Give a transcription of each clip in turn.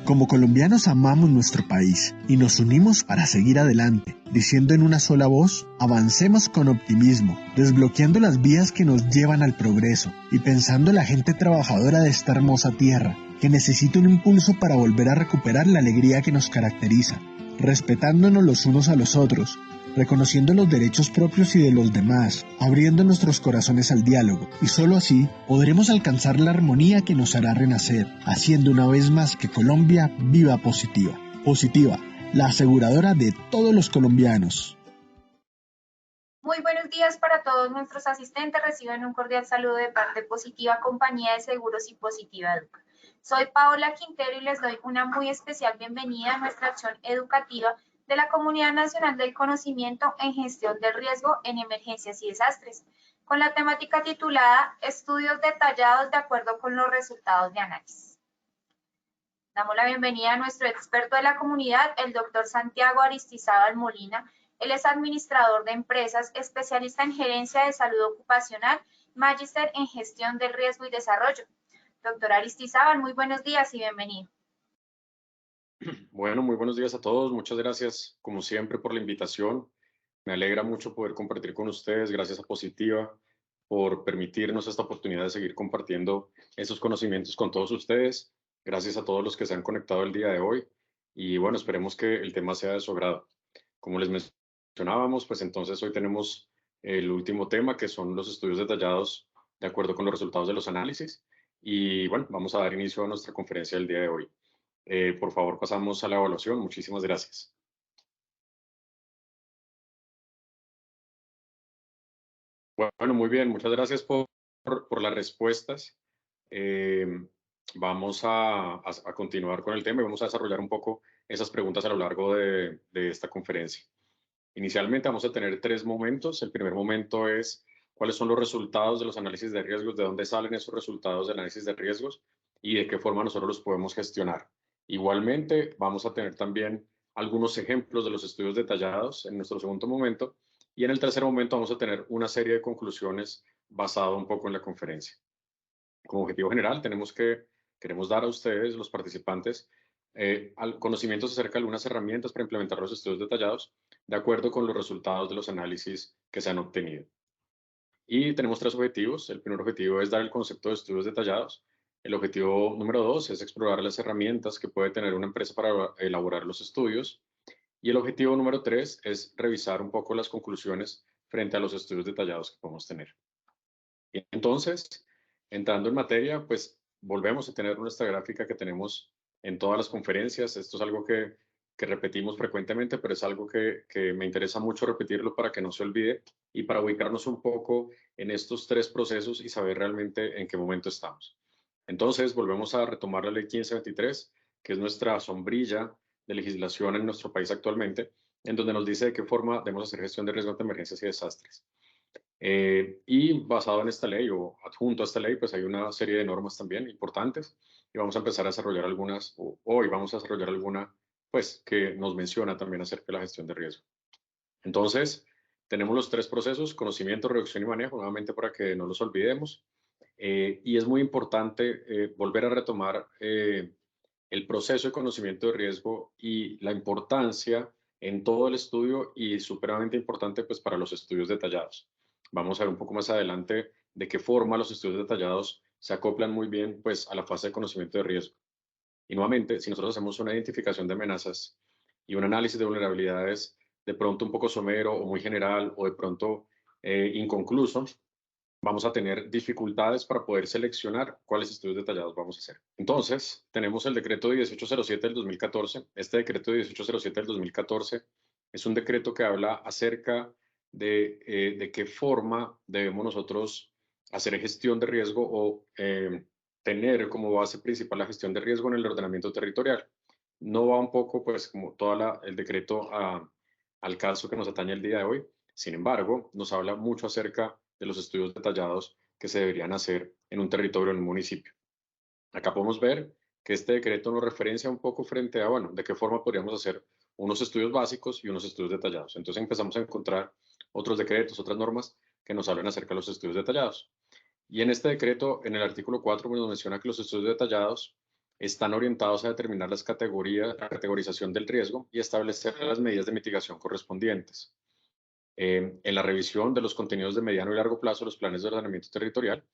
Como colombianos amamos nuestro país y nos unimos para seguir adelante, diciendo en una sola voz, avancemos con optimismo, desbloqueando las vías que nos llevan al progreso y pensando en la gente trabajadora de esta hermosa tierra, que necesita un impulso para volver a recuperar la alegría que nos caracteriza, respetándonos los unos a los otros, reconociendo los derechos propios y de los demás, abriendo nuestros corazones al diálogo, y solo así podremos alcanzar la armonía que nos hará renacer, haciendo una vez más que Colombia viva positiva. Positiva, la aseguradora de todos los colombianos. Muy buenos días para todos nuestros asistentes. Reciben un cordial saludo de parte Positiva Compañía de Seguros y Positiva Educa. Soy Paola Quintero y les doy una muy especial bienvenida a nuestra acción educativa de la Comunidad Nacional del Conocimiento en Gestión del Riesgo en Emergencias y Desastres, con la temática titulada Estudios detallados de acuerdo con los resultados de análisis. Damos la bienvenida a nuestro experto de la comunidad, el doctor Santiago Aristizábal Molina. Él es administrador de empresas, especialista en gerencia de salud ocupacional, magíster en gestión del riesgo y desarrollo. Doctor Aristizábal, muy buenos días y bienvenido. Bueno, muy buenos días a todos. Muchas gracias, como siempre, por la invitación. Me alegra mucho poder compartir con ustedes. Gracias a Positiva por permitirnos esta oportunidad de seguir compartiendo esos conocimientos con todos ustedes. Gracias a todos los que se han conectado el día de hoy. Y bueno, esperemos que el tema sea de su agrado. Como les mencionábamos, pues entonces hoy tenemos el último tema, que son los estudios detallados de acuerdo con los resultados de los análisis. Y bueno, vamos a dar inicio a nuestra conferencia del día de hoy. Por favor, pasamos a la evaluación. Muchísimas gracias. Bueno, muy bien. Muchas gracias por las respuestas. Vamos a continuar con el tema y vamos a desarrollar un poco esas preguntas a lo largo de esta conferencia. Inicialmente vamos a tener 3 momentos. El primer momento es cuáles son los resultados de los análisis de riesgos, de dónde salen esos resultados de análisis de riesgos y de qué forma nosotros los podemos gestionar. Igualmente, vamos a tener también algunos ejemplos de los estudios detallados en nuestro segundo momento. Y en el tercer momento vamos a tener una serie de conclusiones basado un poco en la conferencia. Como objetivo general, queremos dar a ustedes, los participantes, conocimientos acerca de algunas herramientas para implementar los estudios detallados de acuerdo con los resultados de los análisis que se han obtenido. Y tenemos 3 objetivos. El primer objetivo es dar el concepto de estudios detallados. El objetivo número 2 es explorar las herramientas que puede tener una empresa para elaborar los estudios. Y el objetivo número 3 es revisar un poco las conclusiones frente a los estudios detallados que podemos tener. Y entonces, entrando en materia, pues volvemos a tener nuestra gráfica que tenemos en todas las conferencias. Esto es algo que repetimos frecuentemente, pero es algo que me interesa mucho repetirlo para que no se olvide y para ubicarnos un poco en estos 3 procesos y saber realmente en qué momento estamos. Entonces, volvemos a retomar la Ley 1523, que es nuestra sombrilla de legislación en nuestro país actualmente, en donde nos dice de qué forma debemos hacer gestión de riesgos de emergencias y desastres. Y basado en esta ley o adjunto a esta ley, pues hay una serie de normas también importantes y vamos a empezar a desarrollar algunas, hoy vamos a desarrollar alguna, pues que nos menciona también acerca de la gestión de riesgo. Entonces, tenemos los 3 procesos: conocimiento, reducción y manejo, nuevamente para que no los olvidemos. Y es muy importante volver a retomar el proceso de conocimiento de riesgo y la importancia en todo el estudio y supremamente importante pues para los estudios detallados. Vamos a ver un poco más adelante de qué forma los estudios detallados se acoplan muy bien pues a la fase de conocimiento de riesgo. Y nuevamente, si nosotros hacemos una identificación de amenazas y un análisis de vulnerabilidades de pronto un poco somero o muy general o de pronto inconcluso, vamos a tener dificultades para poder seleccionar cuáles estudios detallados vamos a hacer. Entonces, tenemos el decreto 1807 del 2014. Este decreto 1807 del 2014 es un decreto que habla acerca de qué forma debemos nosotros hacer gestión de riesgo o tener como base principal la gestión de riesgo en el ordenamiento territorial. No va un poco, pues, como todo el decreto al caso que nos atañe el día de hoy. Sin embargo, nos habla mucho acerca de los estudios detallados que se deberían hacer en un territorio, en un municipio. Acá podemos ver que este decreto nos referencia un poco frente a, bueno, de qué forma podríamos hacer unos estudios básicos y unos estudios detallados. Entonces empezamos a encontrar otros decretos, otras normas que nos hablan acerca de los estudios detallados. Y en este decreto, en el artículo 4, nos menciona que los estudios detallados están orientados a determinar las categorías, la categorización del riesgo y establecer las medidas de mitigación correspondientes. En la revisión de los contenidos de mediano y largo plazo, los planes de ordenamiento territorial,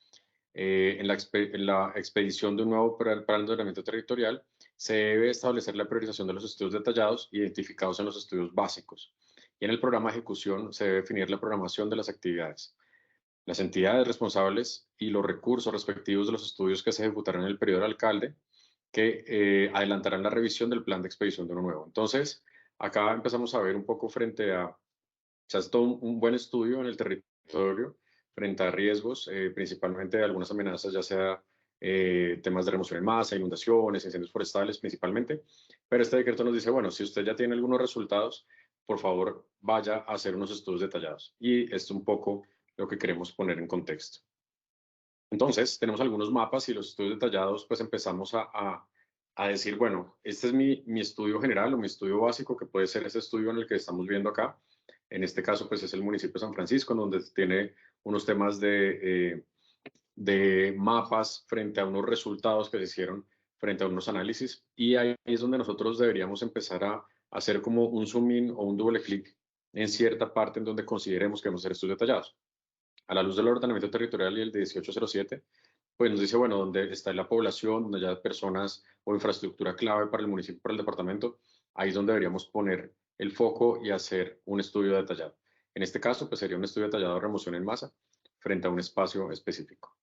en la expedición de un nuevo plan de ordenamiento territorial, se debe establecer la priorización de los estudios detallados identificados en los estudios básicos. Y en el programa de ejecución se debe definir la programación de las actividades, las entidades responsables y los recursos respectivos de los estudios que se ejecutarán en el periodo del alcalde, que adelantarán la revisión del plan de expedición de uno nuevo. Entonces, acá empezamos a ver un poco frente a, se hace todo un buen estudio en el territorio frente a riesgos, principalmente de algunas amenazas, ya sea temas de remoción en masa, inundaciones, incendios forestales principalmente, pero este decreto nos dice, bueno, si usted ya tiene algunos resultados, por favor vaya a hacer unos estudios detallados. Y esto es un poco lo que queremos poner en contexto. Entonces, tenemos algunos mapas y los estudios detallados, pues empezamos a decir, bueno, este es mi estudio general o mi estudio básico, que puede ser ese estudio en el que estamos viendo acá. En este caso, pues es el municipio de San Francisco, en donde tiene unos temas de mapas frente a unos resultados que se hicieron frente a unos análisis. Y ahí es donde nosotros deberíamos empezar a hacer como un zoom in o un doble clic en cierta parte en donde consideremos que vamos a hacer estudios detallados. A la luz del ordenamiento territorial y el de 1807, pues nos dice, bueno, donde está la población, donde haya personas o infraestructura clave para el municipio, para el departamento, ahí es donde deberíamos poner el foco y hacer un estudio detallado. En este caso, pues sería un estudio detallado de remoción en masa frente a un espacio específico.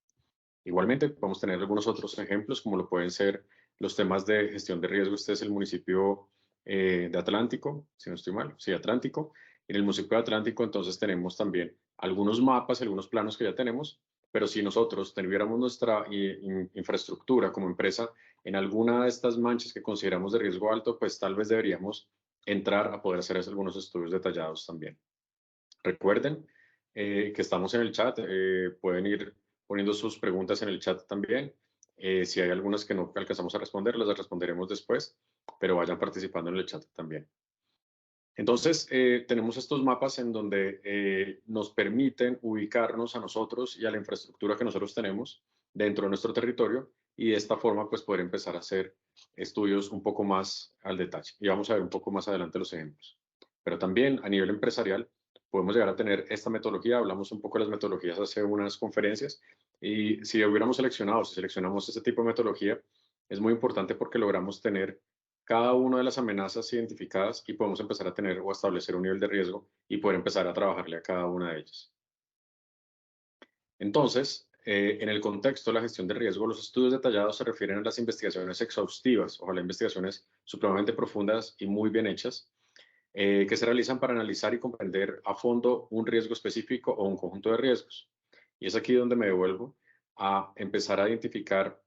Igualmente, podemos tener algunos otros ejemplos, como lo pueden ser los temas de gestión de riesgo. Este es el municipio de Atlántico, si no estoy mal, sí, Atlántico. En el municipio de Atlántico, entonces, tenemos también algunos mapas, algunos planos que ya tenemos, pero si nosotros tuviéramos nuestra infraestructura como empresa en alguna de estas manchas que consideramos de riesgo alto, pues tal vez deberíamos entrar a poder hacer algunos estudios detallados también. Recuerden que estamos en el chat, pueden ir poniendo sus preguntas en el chat también. Si hay algunas que no alcanzamos a responder, las responderemos después, pero vayan participando en el chat también. Entonces, tenemos estos mapas en donde nos permiten ubicarnos a nosotros y a la infraestructura que nosotros tenemos dentro de nuestro territorio y de esta forma pues poder empezar a hacer estudios un poco más al detalle. Y vamos a ver un poco más adelante los ejemplos. Pero también a nivel empresarial podemos llegar a tener esta metodología. Hablamos un poco de las metodologías hace unas conferencias y si hubiéramos seleccionado, si seleccionamos este tipo de metodología, es muy importante porque logramos tener cada una de las amenazas identificadas y podemos empezar a tener o establecer un nivel de riesgo y poder empezar a trabajarle a cada una de ellas. Entonces, en el contexto de la gestión de riesgo, los estudios detallados se refieren a las investigaciones exhaustivas, ojalá investigaciones supremamente profundas y muy bien hechas, que se realizan para analizar y comprender a fondo un riesgo específico o un conjunto de riesgos. Y es aquí donde me devuelvo a empezar a identificar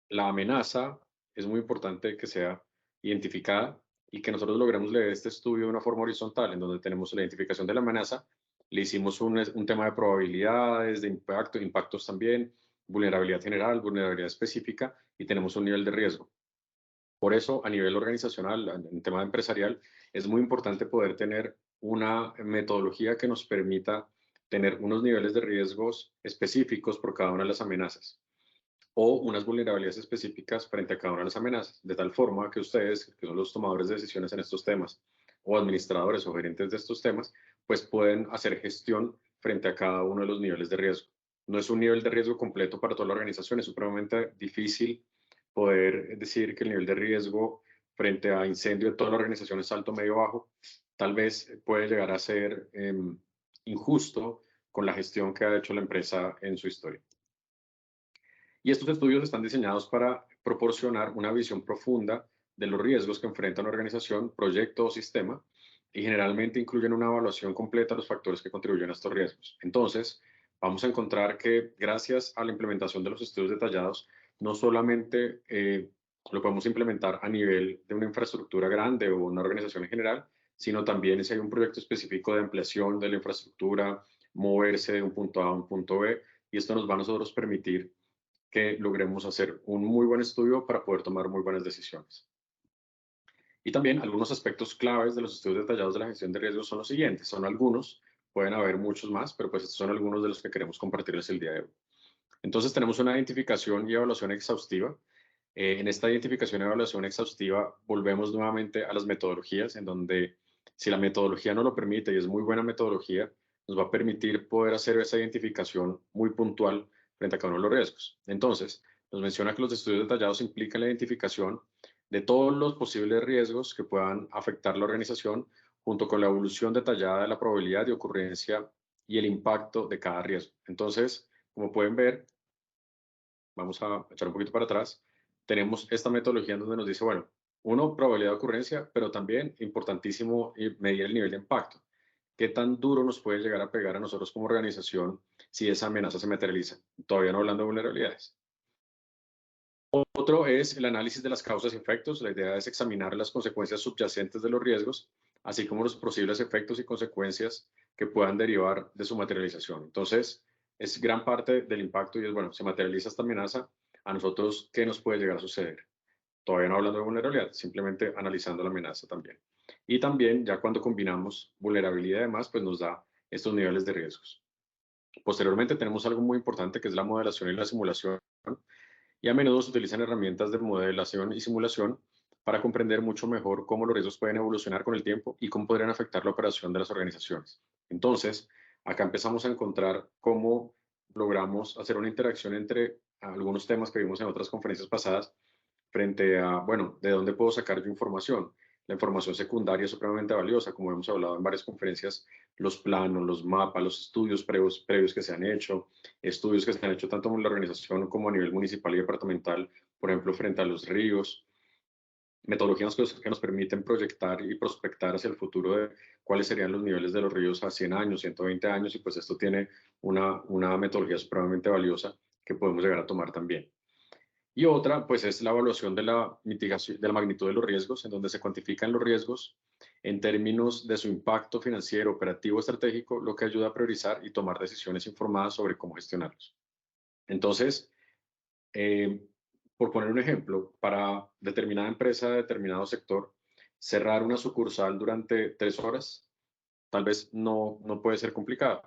la amenaza. Es muy importante que sea identificada y que nosotros logremos leer este estudio de una forma horizontal, en donde tenemos la identificación de la amenaza, le hicimos un tema de probabilidades, de impactos también, vulnerabilidad general, vulnerabilidad específica, y tenemos un nivel de riesgo. Por eso, a nivel organizacional, en tema empresarial, es muy importante poder tener una metodología que nos permita tener unos niveles de riesgos específicos por cada una de las amenazas o unas vulnerabilidades específicas frente a cada una de las amenazas, de tal forma que ustedes, que son los tomadores de decisiones en estos temas, o administradores o gerentes de estos temas, pues pueden hacer gestión frente a cada uno de los niveles de riesgo. No es un nivel de riesgo completo para toda la organización, es supremamente difícil poder decir que el nivel de riesgo frente a incendio de toda la organización es alto, medio, bajo. Tal vez puede llegar a ser injusto con la gestión que ha hecho la empresa en su historia. Y estos estudios están diseñados para proporcionar una visión profunda de los riesgos que enfrenta una organización, proyecto o sistema, y generalmente incluyen una evaluación completa de los factores que contribuyen a estos riesgos. Entonces, vamos a encontrar que gracias a la implementación de los estudios detallados, no solamente lo podemos implementar a nivel de una infraestructura grande o una organización en general, sino también si hay un proyecto específico de ampliación de la infraestructura, moverse de un punto A a un punto B, y esto nos va a nosotros permitir que logremos hacer un muy buen estudio para poder tomar muy buenas decisiones. Y también algunos aspectos claves de los estudios detallados de la gestión de riesgos son los siguientes. Son algunos, pueden haber muchos más, pero pues estos son algunos de los que queremos compartirles el día de hoy. Entonces tenemos una identificación y evaluación exhaustiva. En esta identificación y evaluación exhaustiva volvemos nuevamente a las metodologías, en donde si la metodología no lo permite y es muy buena metodología, nos va a permitir poder hacer esa identificación muy puntual frente a cada uno de los riesgos. Entonces, nos menciona que los estudios detallados implican la identificación de todos los posibles riesgos que puedan afectar la organización, junto con la evolución detallada de la probabilidad de ocurrencia y el impacto de cada riesgo. Entonces, como pueden ver, vamos a echar un poquito para atrás, tenemos esta metodología en donde nos dice, bueno, uno, probabilidad de ocurrencia, pero también importantísimo medir el nivel de impacto. ¿Qué tan duro nos puede llegar a pegar a nosotros como organización si esa amenaza se materializa? Todavía no hablando de vulnerabilidades. Otro es el análisis de las causas y efectos. La idea es examinar las consecuencias subyacentes de los riesgos, así como los posibles efectos y consecuencias que puedan derivar de su materialización. Entonces, es gran parte del impacto y es, bueno, se materializa esta amenaza, a nosotros, ¿qué nos puede llegar a suceder? Todavía no hablando de vulnerabilidad, simplemente analizando la amenaza también. Y también, ya cuando combinamos vulnerabilidad y demás, pues nos da estos niveles de riesgos. Posteriormente tenemos algo muy importante que es la modelación y la simulación, y a menudo se utilizan herramientas de modelación y simulación para comprender mucho mejor cómo los riesgos pueden evolucionar con el tiempo y cómo podrían afectar la operación de las organizaciones. Entonces, acá empezamos a encontrar cómo logramos hacer una interacción entre algunos temas que vimos en otras conferencias pasadas frente a, bueno, ¿de dónde puedo sacar yo información? La información secundaria es supremamente valiosa, como hemos hablado en varias conferencias, los planos, los mapas, los estudios previos que se han hecho, estudios que se han hecho tanto en la organización como a nivel municipal y departamental, por ejemplo, frente a los ríos, metodologías que nos permiten proyectar y prospectar hacia el futuro de cuáles serían los niveles de los ríos a 100 años, 120 años, y pues esto tiene una metodología supremamente valiosa que podemos llegar a tomar también. Y otra, pues, es la evaluación de la mitigación, de la magnitud de los riesgos, en donde se cuantifican los riesgos en términos de su impacto financiero, operativo, estratégico, lo que ayuda a priorizar y tomar decisiones informadas sobre cómo gestionarlos. Entonces, eh, por poner un ejemplo, para determinada empresa, determinado sector, cerrar una sucursal durante 3 horas tal vez no puede ser complicado.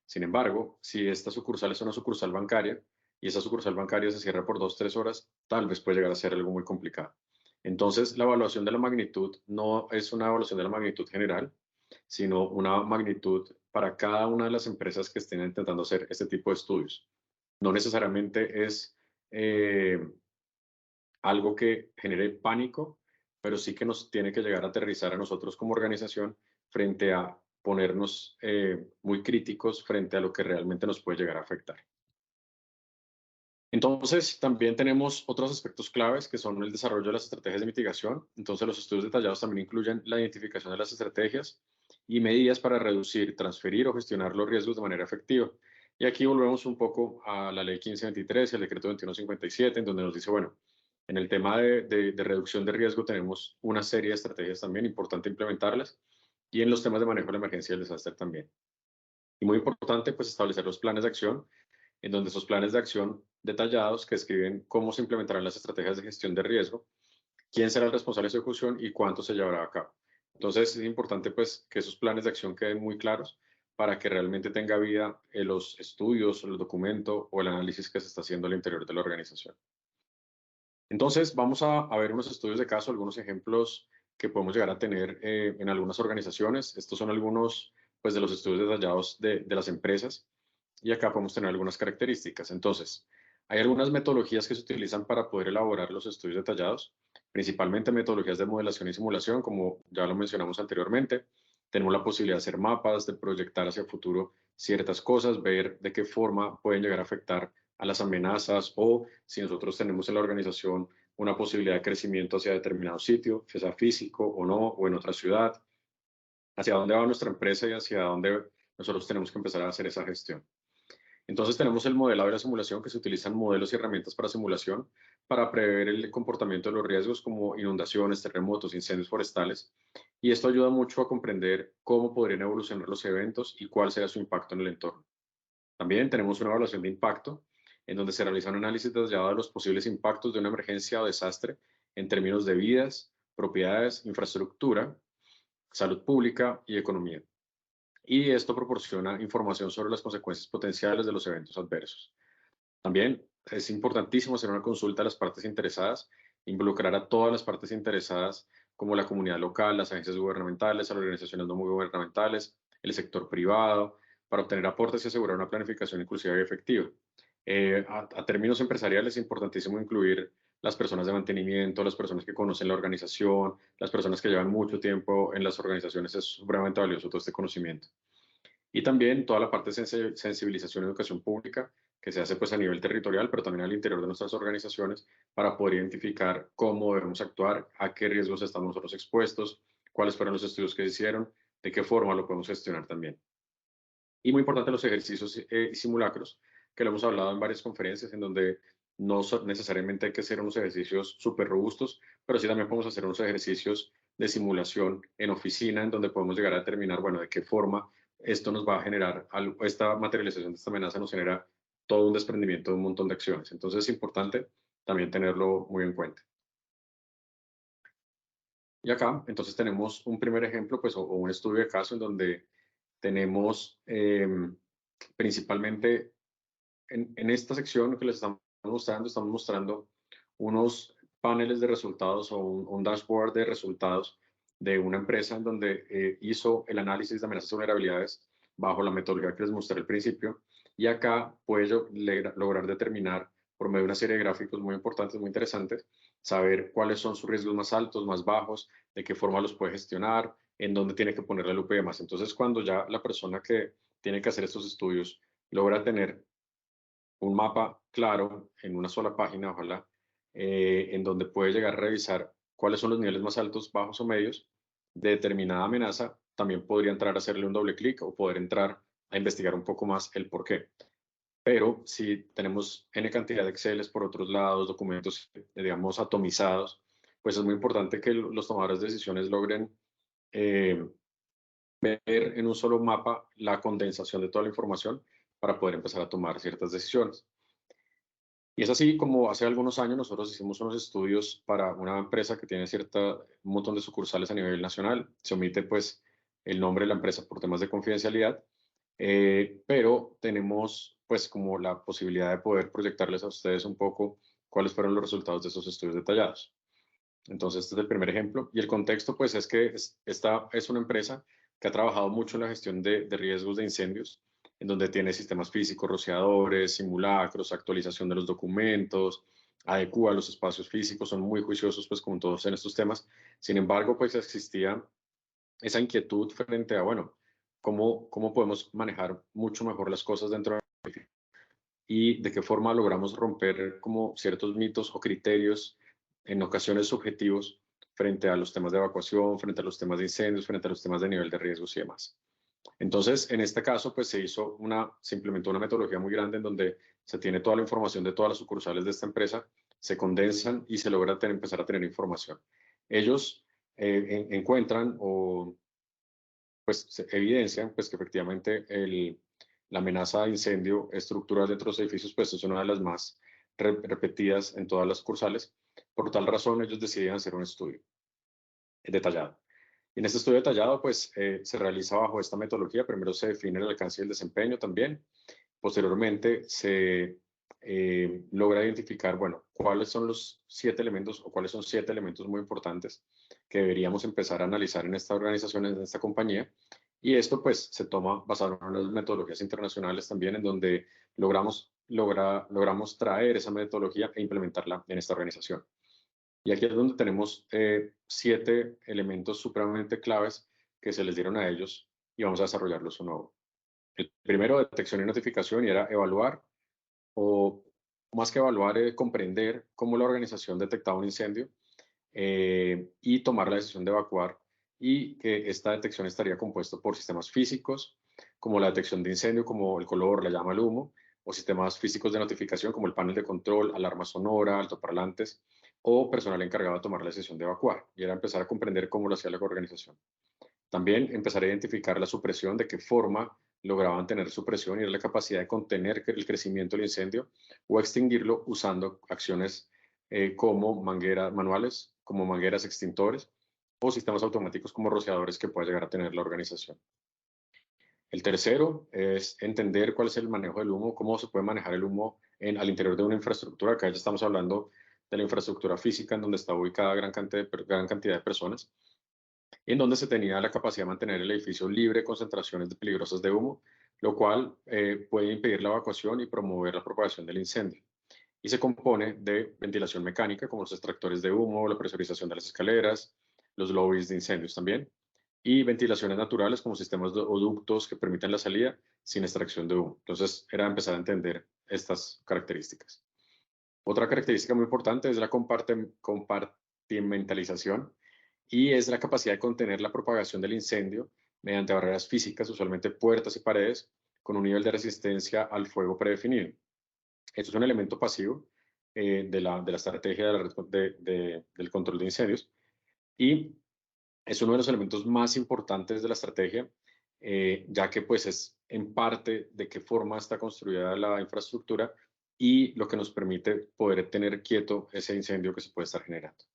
Sin embargo, si esta sucursal es una sucursal bancaria y esa sucursal bancaria se cierra por 2, 3 horas, tal vez puede llegar a ser algo muy complicado. Entonces, la evaluación de la magnitud no es una evaluación de la magnitud general, sino una magnitud para cada una de las empresas que estén intentando hacer este tipo de estudios. No necesariamente es algo que genere pánico, pero sí que nos tiene que llegar a aterrizar a nosotros como organización frente a ponernos muy críticos frente a lo que realmente nos puede llegar a afectar. Entonces, también tenemos otros aspectos claves que son el desarrollo de las estrategias de mitigación. Entonces, los estudios detallados también incluyen la identificación de las estrategias y medidas para reducir, transferir o gestionar los riesgos de manera efectiva. Y aquí volvemos un poco a la ley 1523 y al decreto 2157, en donde nos dice, bueno, en el tema de reducción de riesgo tenemos una serie de estrategias también, importante implementarlas, y en los temas de manejo de la emergencia y el desastre también. Y muy importante, pues, establecer los planes de acción, en donde esos planes de acción detallados que describen cómo se implementarán las estrategias de gestión de riesgo, quién será el responsable de su ejecución y cuánto se llevará a cabo. Entonces, es importante, pues, que esos planes de acción queden muy claros para que realmente tenga vida los estudios, el documento o el análisis que se está haciendo al interior de la organización. Entonces, vamos a ver unos estudios de caso, algunos ejemplos que podemos llegar a tener en algunas organizaciones. Estos son algunos, pues, de los estudios detallados de las empresas, y acá podemos tener algunas características. Entonces, hay algunas metodologías que se utilizan para poder elaborar los estudios detallados, principalmente metodologías de modelación y simulación, como ya lo mencionamos anteriormente. Tenemos la posibilidad de hacer mapas, de proyectar hacia el futuro ciertas cosas, ver de qué forma pueden llegar a afectar a las amenazas, o si nosotros tenemos en la organización una posibilidad de crecimiento hacia determinado sitio, ya sea físico o no, o en otra ciudad, hacia dónde va nuestra empresa y hacia dónde nosotros tenemos que empezar a hacer esa gestión. Entonces tenemos el modelado y la simulación, que se utilizan modelos y herramientas para simulación para prever el comportamiento de los riesgos como inundaciones, terremotos, incendios forestales, y esto ayuda mucho a comprender cómo podrían evolucionar los eventos y cuál será su impacto en el entorno. También tenemos una evaluación de impacto, en donde se realiza un análisis detallado de los posibles impactos de una emergencia o desastre en términos de vidas, propiedades, infraestructura, salud pública y economía. Y esto proporciona información sobre las consecuencias potenciales de los eventos adversos. También es importantísimo hacer una consulta a las partes interesadas, involucrar a todas las partes interesadas, como la comunidad local, las agencias gubernamentales, las organizaciones no muy gubernamentales, el sector privado, para obtener aportes y asegurar una planificación inclusiva y efectiva. A términos empresariales, es importantísimo incluir las personas de mantenimiento, las personas que conocen la organización, las personas que llevan mucho tiempo en las organizaciones. Es supremamente valioso todo este conocimiento. Y también toda la parte de sensibilización y educación pública que se hace pues a nivel territorial, pero también al interior de nuestras organizaciones para poder identificar cómo debemos actuar, a qué riesgos estamos nosotros expuestos, cuáles fueron los estudios que se hicieron, de qué forma lo podemos gestionar también. Y muy importante los ejercicios y simulacros, que lo hemos hablado en varias conferencias, en donde no necesariamente hay que hacer unos ejercicios súper robustos, pero sí también podemos hacer unos ejercicios de simulación en oficina, en donde podemos llegar a determinar, bueno, de qué forma esto nos va a generar, esta materialización de esta amenaza nos genera todo un desprendimiento de un montón de acciones. Entonces es importante también tenerlo muy en cuenta. Y acá, entonces tenemos un primer ejemplo, pues, o un estudio de caso en donde tenemos principalmente en esta sección que les estamos mostrando unos paneles de resultados o un dashboard de resultados de una empresa en donde hizo el análisis de amenazas y vulnerabilidades bajo la metodología que les mostré al principio. Y acá puede lograr determinar, por medio de una serie de gráficos muy importantes, muy interesantes, saber cuáles son sus riesgos más altos, más bajos, de qué forma los puede gestionar, en dónde tiene que poner la lupa y demás. Entonces, cuando ya la persona que tiene que hacer estos estudios logra tener un mapa claro en una sola página, ojalá, en donde puede llegar a revisar cuáles son los niveles más altos, bajos o medios de determinada amenaza, también podría entrar a hacerle un doble clic o poder entrar a investigar un poco más el por qué. Pero si tenemos N cantidad de Exceles por otros lados, documentos, digamos, atomizados, pues es muy importante que los tomadores de decisiones logren ver en un solo mapa la condensación de toda la información para poder empezar a tomar ciertas decisiones. Y es así como hace algunos años nosotros hicimos unos estudios para una empresa que tiene un montón de sucursales a nivel nacional. Se omite pues el nombre de la empresa por temas de confidencialidad, pero tenemos pues como la posibilidad de poder proyectarles a ustedes un poco cuáles fueron los resultados de esos estudios detallados. Entonces, este es el primer ejemplo. Y el contexto pues es que esta es una empresa que ha trabajado mucho en la gestión de riesgos de incendios, en donde tiene sistemas físicos, rociadores, simulacros, actualización de los documentos, adecua los espacios físicos, son muy juiciosos pues como todos en estos temas. Sin embargo, pues existía esa inquietud frente a, bueno, cómo podemos manejar mucho mejor las cosas dentro de y de qué forma logramos romper como ciertos mitos o criterios en ocasiones subjetivos frente a los temas de evacuación, frente a los temas de incendios, frente a los temas de nivel de riesgos y demás. Entonces, en este caso, pues se implementó una metodología muy grande en donde se tiene toda la información de todas las sucursales de esta empresa, se condensan y se logra empezar a tener información. Ellos encuentran o pues se evidencian pues que efectivamente la amenaza de incendio estructural dentro de los edificios pues es una de las más repetidas en todas las sucursales. Por tal razón ellos deciden hacer un estudio detallado. En este estudio detallado, pues, se realiza bajo esta metodología. Primero se define el alcance y el desempeño también. Posteriormente, se logra identificar, bueno, cuáles son los 7 elementos o cuáles son 7 elementos muy importantes que deberíamos empezar a analizar en esta organización, en esta compañía. Y esto, pues, se toma basado en unas metodologías internacionales también, en donde logramos traer esa metodología e implementarla en esta organización. Y aquí es donde tenemos 7 elementos supremamente claves que se les dieron a ellos y vamos a desarrollarlos uno a uno. El primero, detección y notificación, y era evaluar, o más que evaluar, comprender cómo la organización detectaba un incendio y tomar la decisión de evacuar, y que esta detección estaría compuesta por sistemas físicos, como la detección de incendio, como el color, la llama, el humo, o sistemas físicos de notificación, como el panel de control, alarma sonora, altoparlantes, o personal encargado de tomar la decisión de evacuar, y era empezar a comprender cómo lo hacía la organización. También empezar a identificar la supresión, de qué forma lograban tener supresión y la capacidad de contener el crecimiento del incendio o extinguirlo usando acciones como mangueras manuales, como mangueras extintores o sistemas automáticos como rociadores que pueda llegar a tener la organización. El tercero es entender cuál es el manejo del humo, cómo se puede manejar el humo al interior de una infraestructura. Acá ya estamos hablando de la infraestructura física en donde está ubicada gran cantidad de personas, en donde se tenía la capacidad de mantener el edificio libre de concentraciones peligrosas de humo, lo cual puede impedir la evacuación y promover la propagación del incendio. Y se compone de ventilación mecánica, como los extractores de humo, la presurización de las escaleras, los lobbies de incendios también, y ventilaciones naturales como sistemas o ductos que permiten la salida sin extracción de humo. Entonces, era empezar a entender estas características. Otra característica muy importante es la compartimentalización, y es la capacidad de contener la propagación del incendio mediante barreras físicas, usualmente puertas y paredes, con un nivel de resistencia al fuego predefinido. Esto es un elemento pasivo de la estrategia del control de incendios, y es uno de los elementos más importantes de la estrategia, ya que pues es en parte de qué forma está construida la infraestructura y lo que nos permite poder tener quieto ese incendio que se puede estar generando.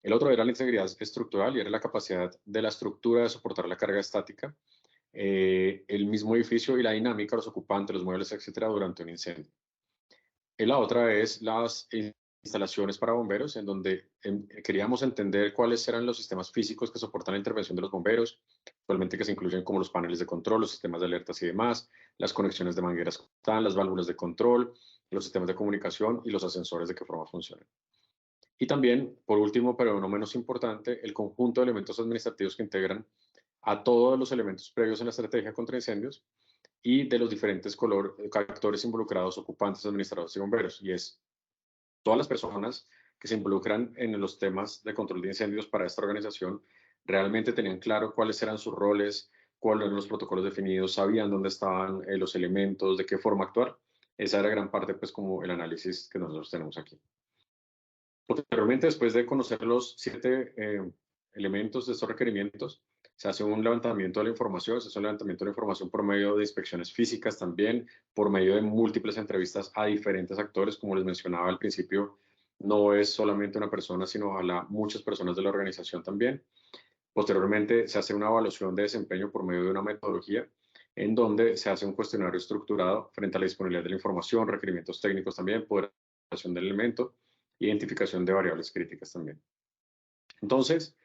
El otro era la integridad estructural, y era la capacidad de la estructura de soportar la carga estática, el mismo edificio y la dinámica, los ocupantes, los muebles, etcétera, durante un incendio. Y la otra es las instalaciones para bomberos, en donde queríamos entender cuáles eran los sistemas físicos que soportan la intervención de los bomberos, actualmente que se incluyen como los paneles de control, los sistemas de alertas y demás, las conexiones de mangueras, las válvulas de control, los sistemas de comunicación y los ascensores, de qué forma funcionan. Y también, por último, pero no menos importante, el conjunto de elementos administrativos que integran a todos los elementos previos en la estrategia contra incendios y de los diferentes actores involucrados, ocupantes, administradores y bomberos. Y es todas las personas que se involucran en los temas de control de incendios para esta organización realmente tenían claro cuáles eran sus roles, cuáles eran los protocolos definidos, sabían dónde estaban los elementos, de qué forma actuar. Esa era gran parte, pues, como el análisis que nosotros tenemos aquí. Posteriormente, después de conocer los 7 elementos de estos requerimientos, se hace un levantamiento de la información, se hace un levantamiento de la información por medio de inspecciones físicas también, por medio de múltiples entrevistas a diferentes actores. Como les mencionaba al principio, no es solamente una persona, sino ojalá muchas personas de la organización también. Posteriormente, se hace una evaluación de desempeño por medio de una metodología, en donde se hace un cuestionario estructurado frente a la disponibilidad de la información, requerimientos técnicos también, poderación del elemento, identificación de variables críticas también. Entonces,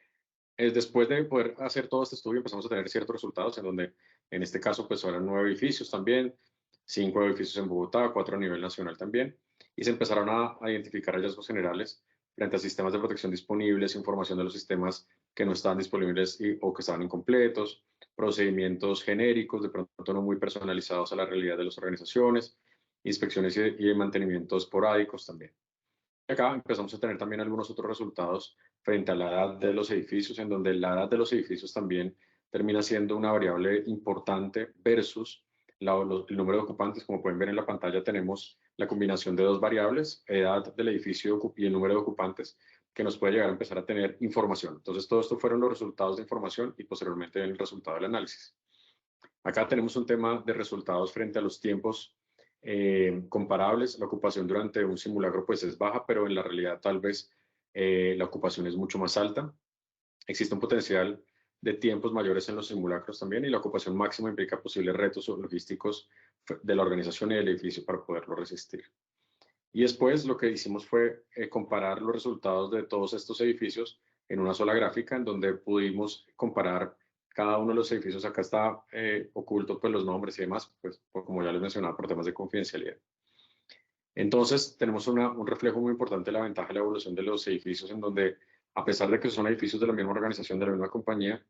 después de poder hacer todo este estudio, empezamos a tener ciertos resultados, en donde, en este caso, pues eran 9 edificios también, 5 edificios en Bogotá, 4 a nivel nacional también, y se empezaron a identificar hallazgos generales frente a sistemas de protección disponibles, información de los sistemas que no estaban disponibles o que estaban incompletos, procedimientos genéricos, de pronto no muy personalizados a la realidad de las organizaciones, inspecciones y mantenimiento esporádicos también. Acá empezamos a tener también algunos otros resultados frente a la edad de los edificios, en donde la edad de los edificios también termina siendo una variable importante versus el número de ocupantes. Como pueden ver en la pantalla, tenemos la combinación de 2 variables, edad del edificio y el número de ocupantes, que nos puede llegar a empezar a tener información. Entonces, todo esto fueron los resultados de información y posteriormente el resultado del análisis. Acá tenemos un tema de resultados frente a los tiempos comparables. La ocupación durante un simulacro pues es baja, pero en la realidad tal vez la ocupación es mucho más alta. Existe un potencial de tiempos mayores en los simulacros también, y la ocupación máxima implica posibles retos logísticos de la organización y del edificio para poderlo resistir. Y después lo que hicimos fue comparar los resultados de todos estos edificios en una sola gráfica, en donde pudimos comparar cada uno de los edificios. Acá está oculto pues los nombres y demás, pues como ya les mencionaba, por temas de confidencialidad. Entonces tenemos un reflejo muy importante de la ventaja de la evolución de los edificios, en donde, a pesar de que son edificios de la misma organización, de la misma compañía,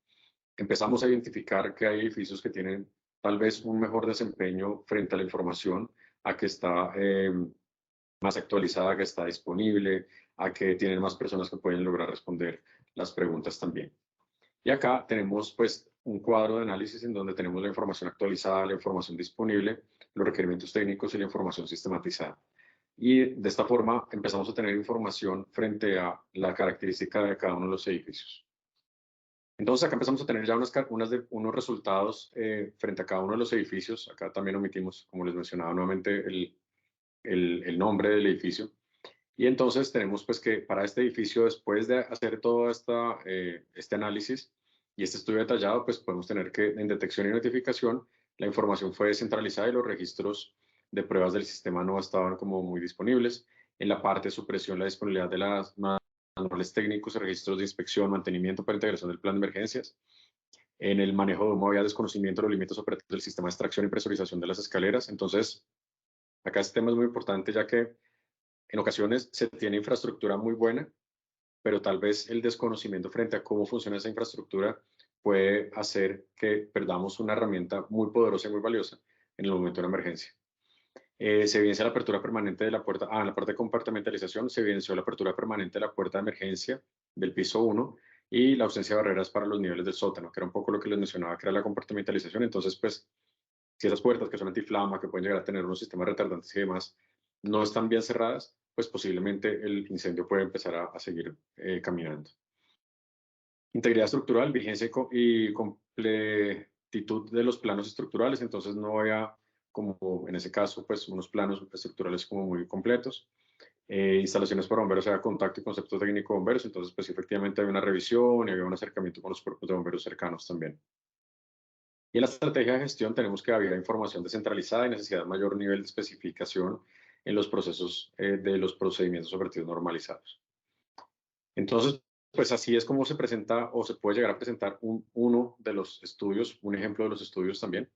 empezamos a identificar que hay edificios que tienen tal vez un mejor desempeño frente a la información, a que está más actualizada, que está disponible, a que tienen más personas que pueden lograr responder las preguntas también. Y acá tenemos pues un cuadro de análisis en donde tenemos la información actualizada, la información disponible, los requerimientos técnicos y la información sistematizada. Y de esta forma empezamos a tener información frente a la característica de cada uno de los edificios. Entonces acá empezamos a tener ya unos resultados frente a cada uno de los edificios. Acá también omitimos, como les mencionaba nuevamente, el nombre del edificio. Y entonces tenemos pues que para este edificio, después de hacer todo este análisis y este estudio detallado, pues podemos tener que en detección y notificación la información fue descentralizada y los registros de pruebas del sistema no estaban como muy disponibles. En la parte de supresión, la disponibilidad de las manuales técnicos y registros de inspección, mantenimiento para integración del plan de emergencias. En el manejo de humo había desconocimiento de los límites operativos del sistema de extracción y presurización de las escaleras. Entonces, acá este tema es muy importante, ya que en ocasiones se tiene infraestructura muy buena, pero tal vez el desconocimiento frente a cómo funciona esa infraestructura puede hacer que perdamos una herramienta muy poderosa y muy valiosa en el momento de una emergencia. Se evidencia la apertura permanente de la puerta, en la parte de compartimentalización se evidenció la apertura permanente de la puerta de emergencia del piso 1 y la ausencia de barreras para los niveles del sótano, que era un poco lo que les mencionaba, que era la compartimentalización. Entonces, pues, si esas puertas que son antiflama, que pueden llegar a tener unos sistemas retardantes y demás, no están bien cerradas, pues posiblemente el incendio puede empezar a seguir caminando. Integridad estructural, vigencia y completitud de los planos estructurales, entonces no había, como en ese caso, pues unos planos estructurales como muy completos. Instalaciones para bomberos, o sea, contacto y concepto técnico de bomberos, entonces pues efectivamente había una revisión y había un acercamiento con los cuerpos de bomberos cercanos también. Y en la estrategia de gestión tenemos que había información descentralizada y necesidad de mayor nivel de especificación en los procesos de los procedimientos operativos normalizados. Entonces, pues así es como se presenta o se puede llegar a presentar uno de los estudios, un ejemplo de los estudios también,